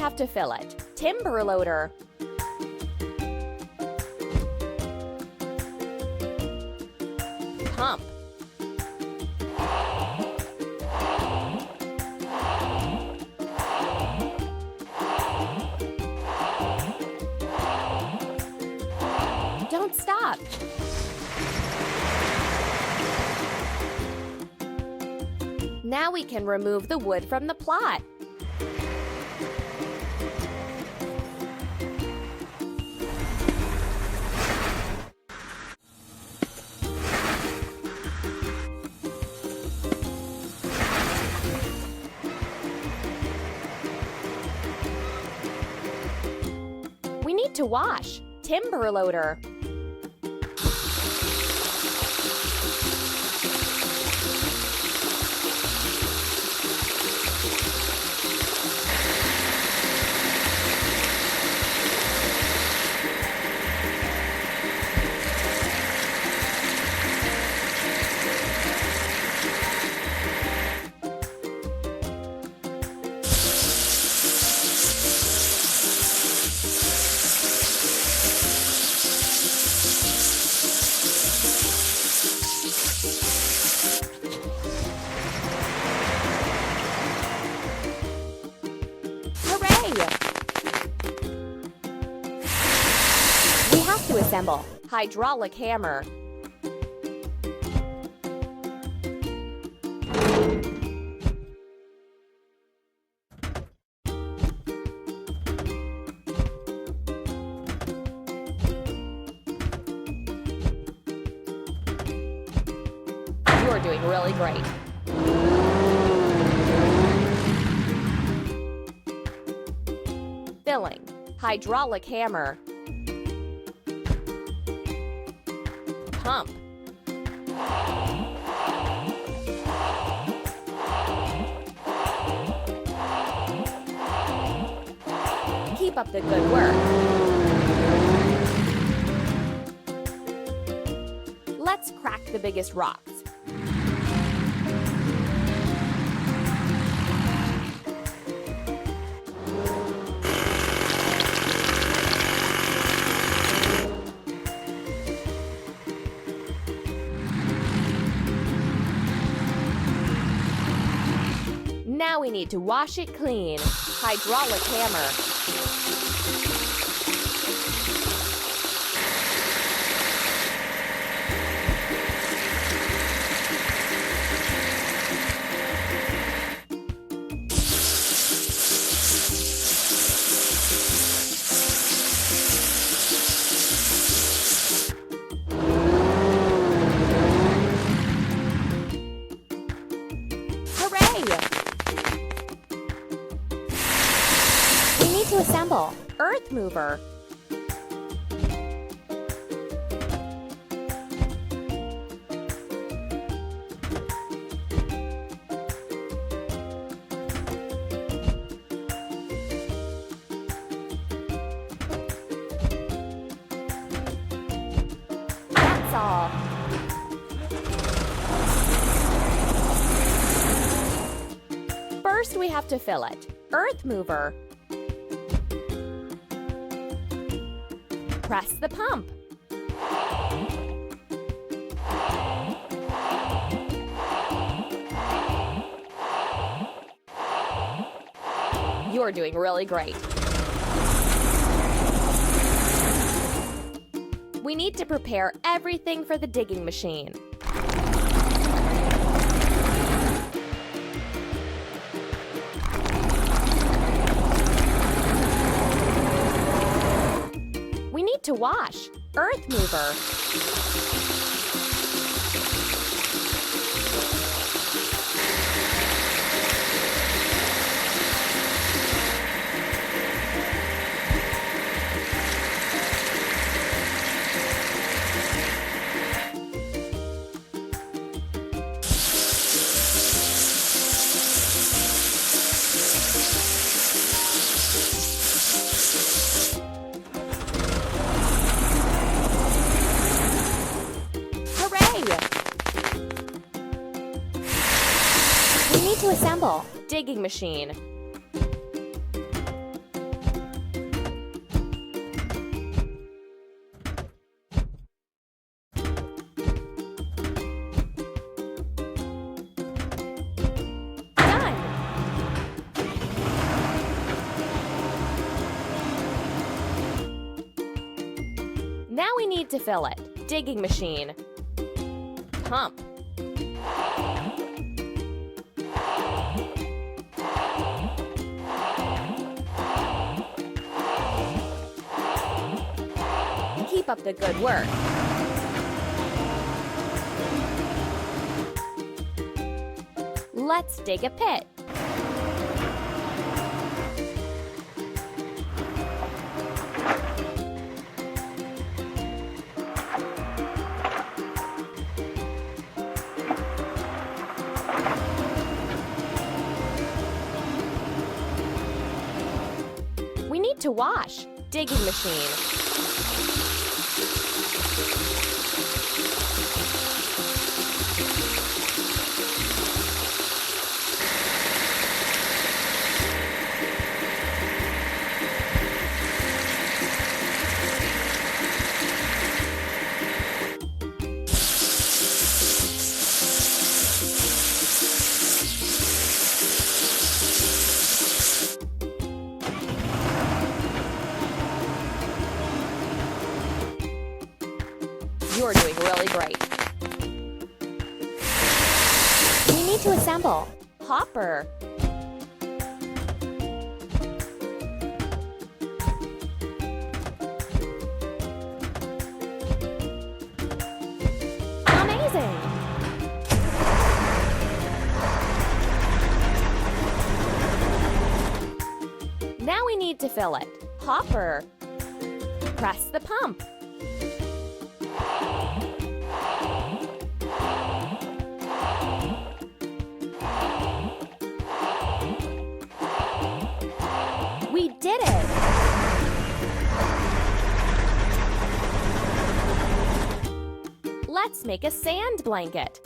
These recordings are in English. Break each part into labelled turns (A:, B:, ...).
A: have to fill it. Timber loader. Pump. Don't stop. Now we can remove the wood from the plot. We need to wash. Timber loader. We have to assemble. Hydraulic hammer. You're doing really great. Filling. Hydraulic hammer. Pump. Keep up the good work. Let's crack the biggest rocks. Now we need to wash it clean. Hydraulic hammer. We need to assemble. Earth mover. That's all. First, we have to fill it. Earth mover. Press the pump. You're doing really great. We need to prepare everything for the digging machine. We need to wash. Earth mover. We need to assemble. Digging machine. need to fill it. Digging machine. Pump. Keep up the good work. Let's dig a pit. We need to wash. Digging machine. You're doing really great. We need to assemble. Hopper. Amazing! Now we need to fill it. Hopper. Press the pump. We did it! Let's make a sand blanket.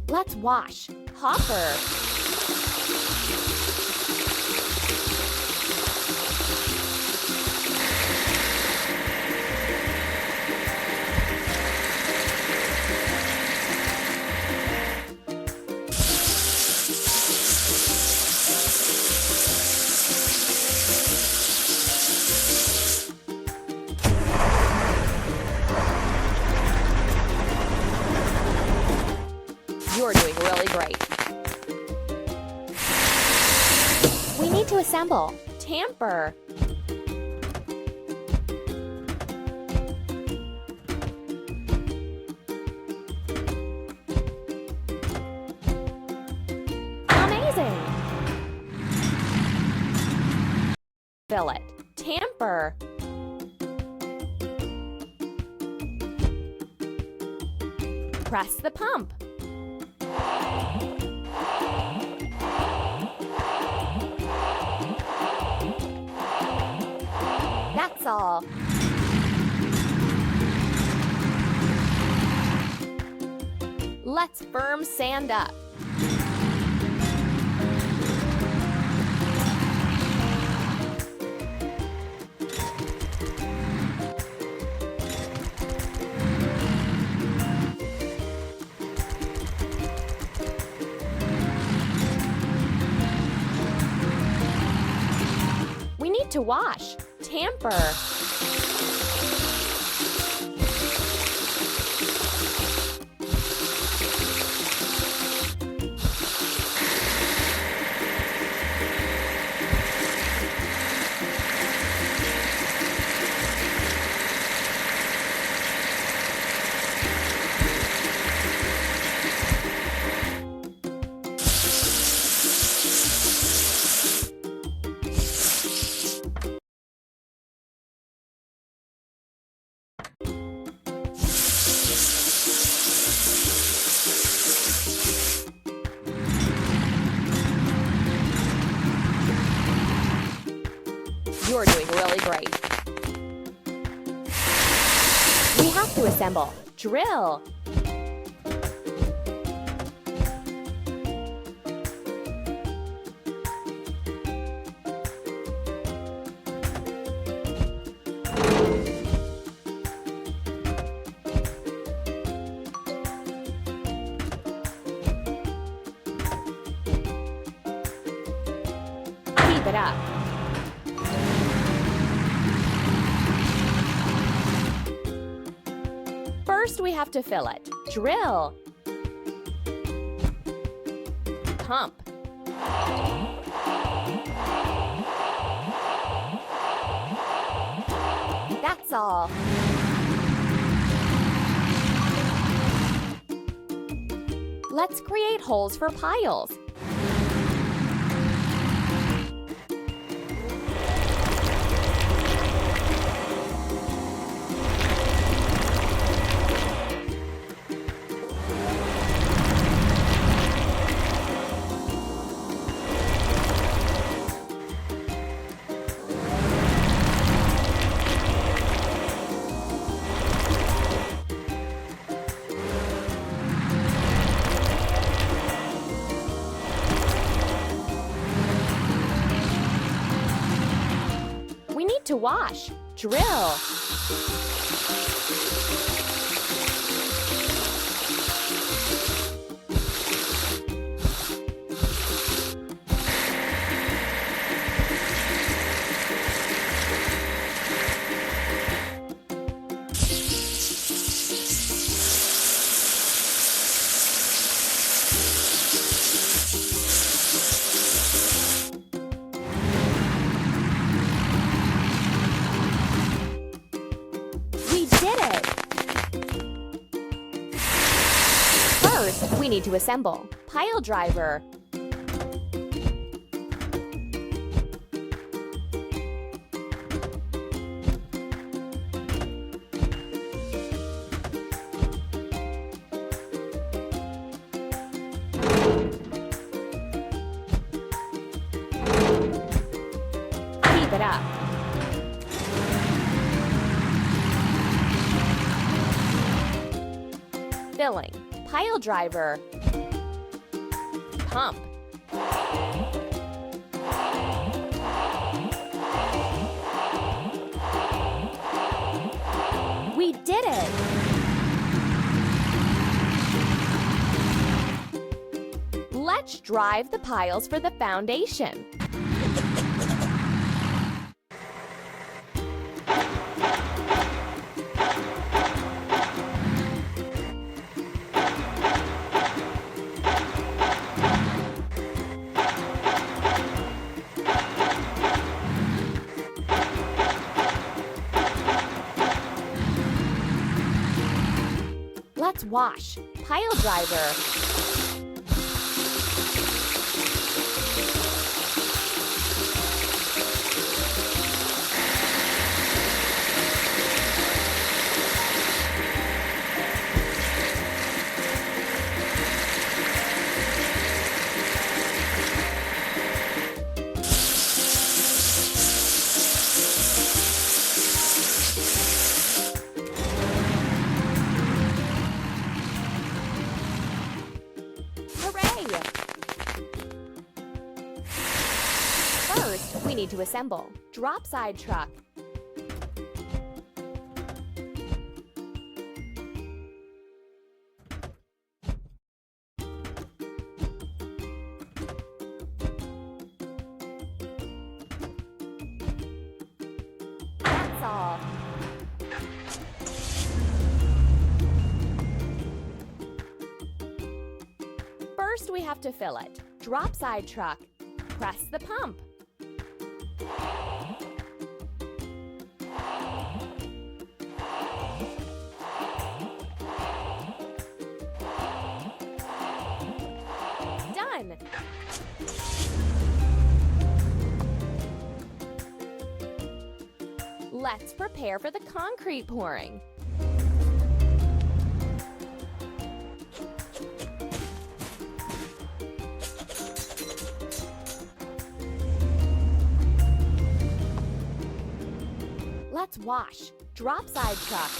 A: Let's wash. Hopper. You're doing really great. We need to assemble. Tamper. Amazing! Fill it. Tamper. Press the pump. That's all. Let's firm sand up. We need to wash. Tamper. You're doing really great. We have to assemble. Drill. it up. First, we have to fill it. Drill. Pump. That's all. Let's create holes for piles. To wash. Drill. First, we need to assemble. Pile driver. Keep it up. Filling. Pile driver. Pump. We did it! Let's drive the piles for the foundation. Let's wash. Pile driver. First, we need to assemble. Drop side truck. That's all. First, we have to fill it. Drop side truck. Press the pump. Done. Let's prepare for the concrete pouring. Let's wash. Drop side truck.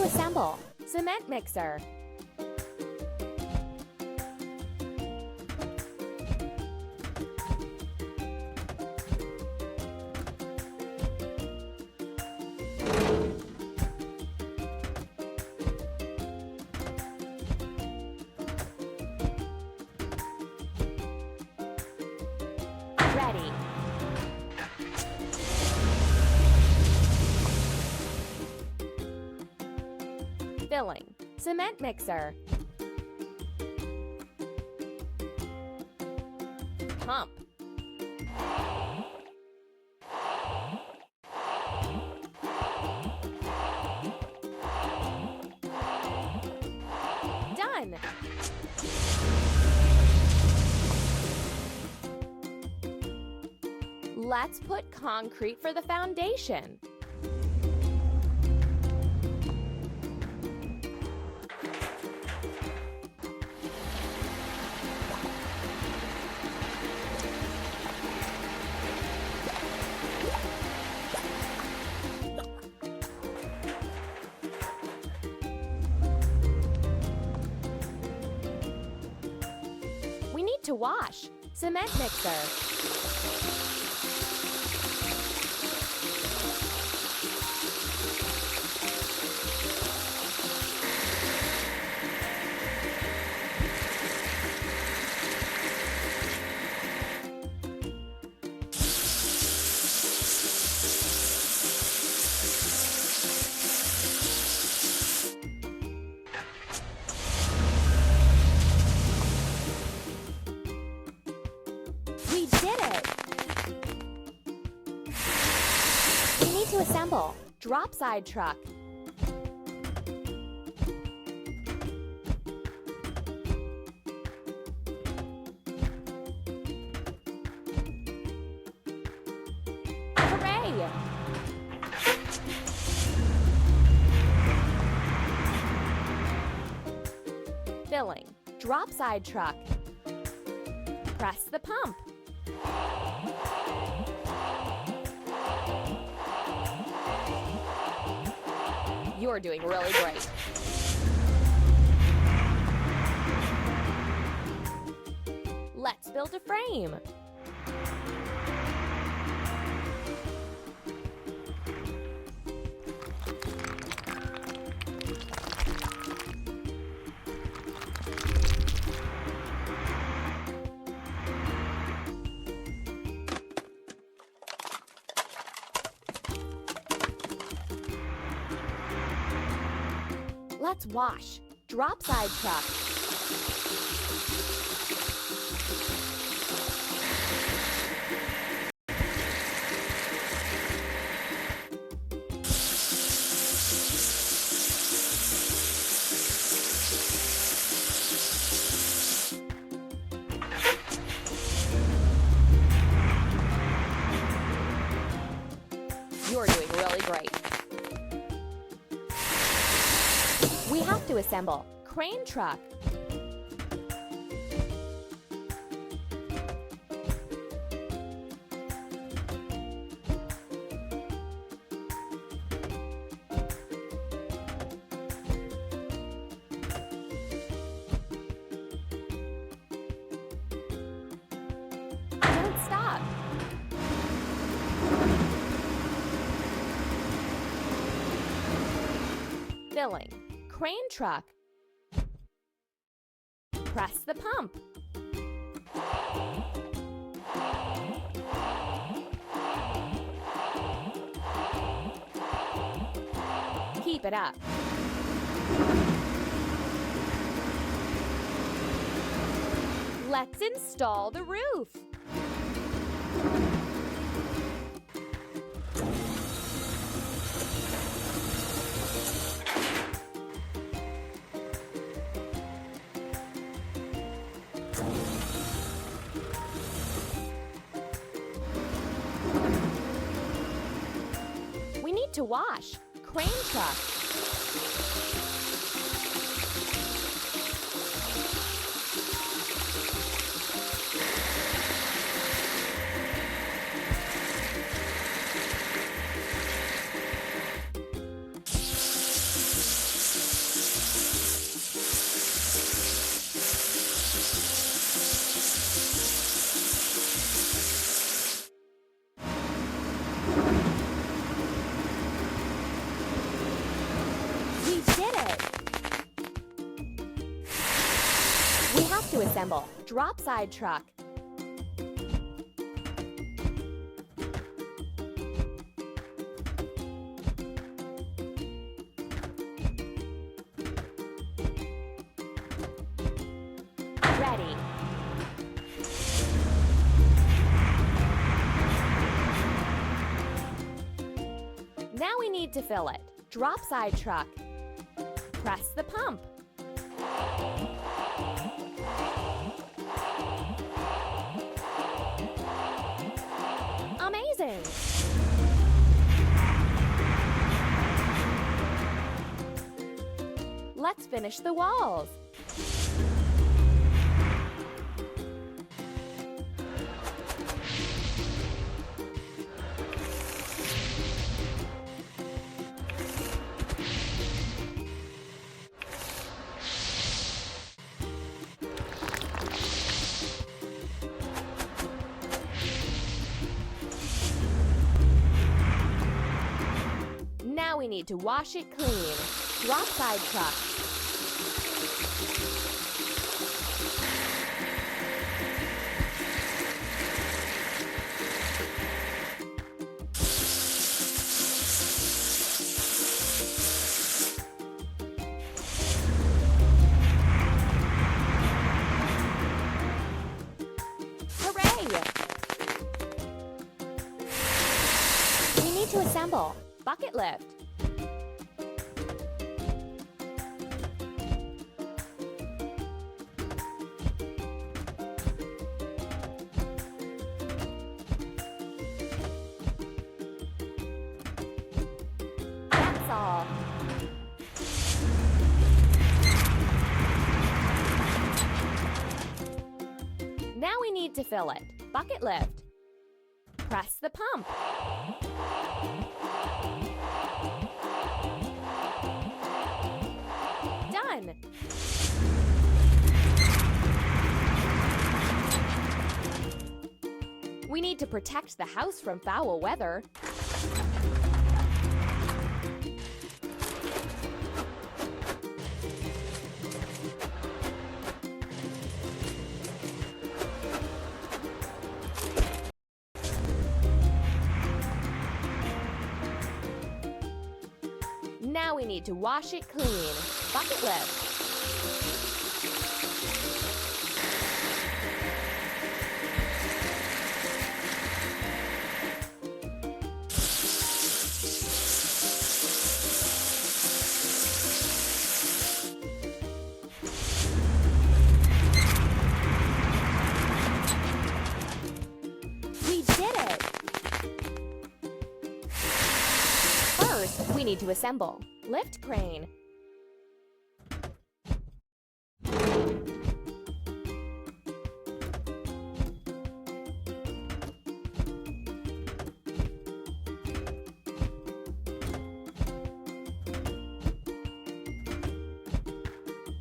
A: assemble. Cement mixer. Ready. Filling. Cement mixer. Pump. Done. Let's put concrete for the foundation. We need to wash. Cement mixer. We did it! We need to assemble. Drop side truck. Hooray! Filling. Drop side truck. Press the pump. You're doing really great. Let's build a frame. Let's wash. Drop side truck. You're doing really great. We have to assemble. Crane truck. Don't stop. Filling. Crane truck. Press the pump. Keep it up. Let's install the roof. We need to wash. Crane truck. to assemble. Drop side truck. Ready. Now we need to fill it. Drop side truck. Press the pump. Amazing! Let's finish the walls. Now we need to wash it clean. Drop side truck. Hooray! We need to assemble. Bucket lift. That's all. Now we need to fill it. Bucket lift. Press the pump. Done. We need to protect the house from foul weather. Now we need to wash it clean. Bucket lift. We did it! First, we need to assemble. Lift crane.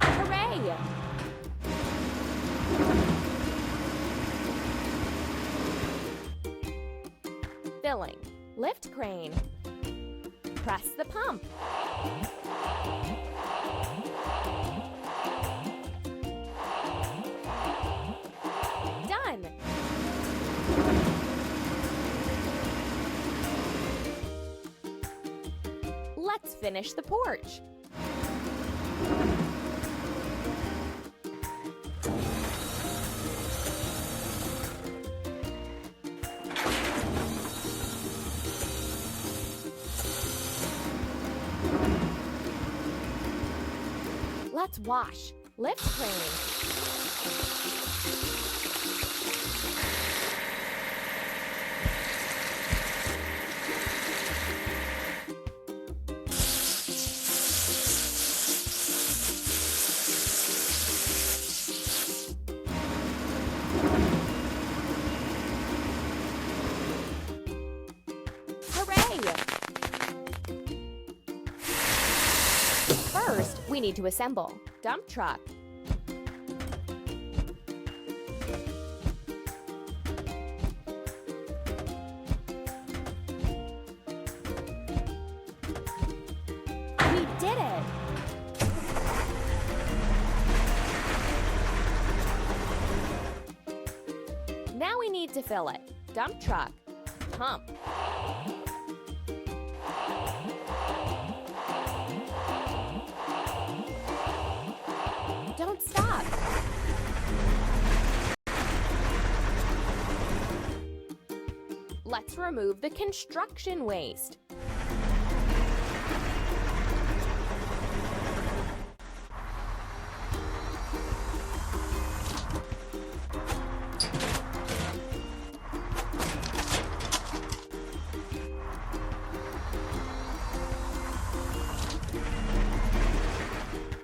A: Hooray! Filling. Lift crane. Press the pump. Done! Let's finish the porch. Let's wash. Lift crane. First, we need to assemble. Dump truck. We did it! need to fill it. Dump truck. Pump. Don't stop. Let's remove the construction waste.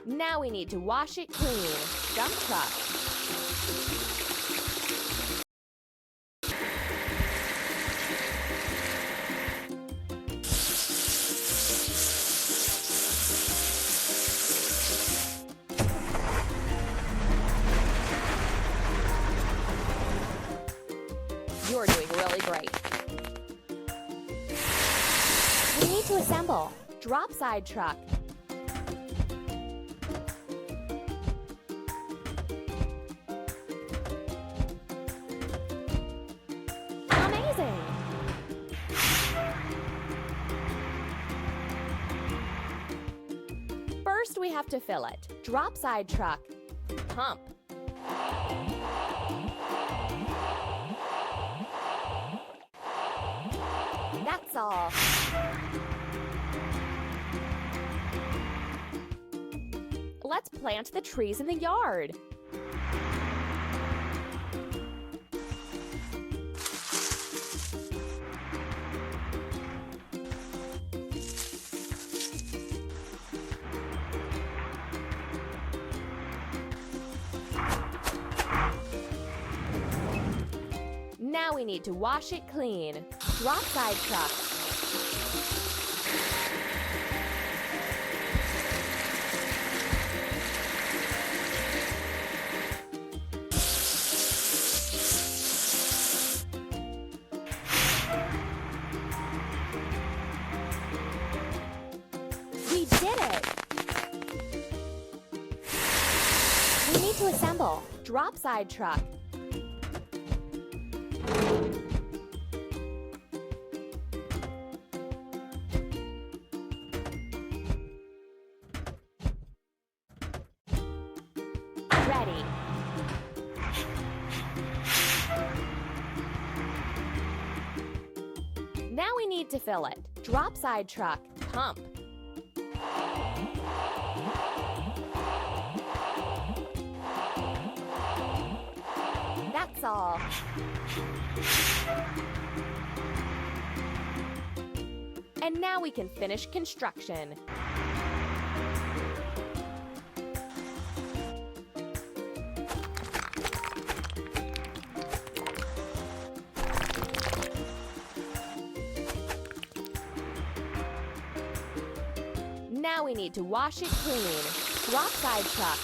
A: Now we need to wash it clean. Dump truck. You're doing really great. We need to assemble. Drop side truck. Amazing! First, we have to fill it. Drop side truck. Pump. That's all. Let's plant the trees in the yard. Now we need to wash it clean. Drop side truck. We did it! We need to assemble. Drop side truck. Ready. Now we need to fill it. Drop side truck. Pump. That's all. And now we can finish construction. Now we need to wash it clean. Drop side truck.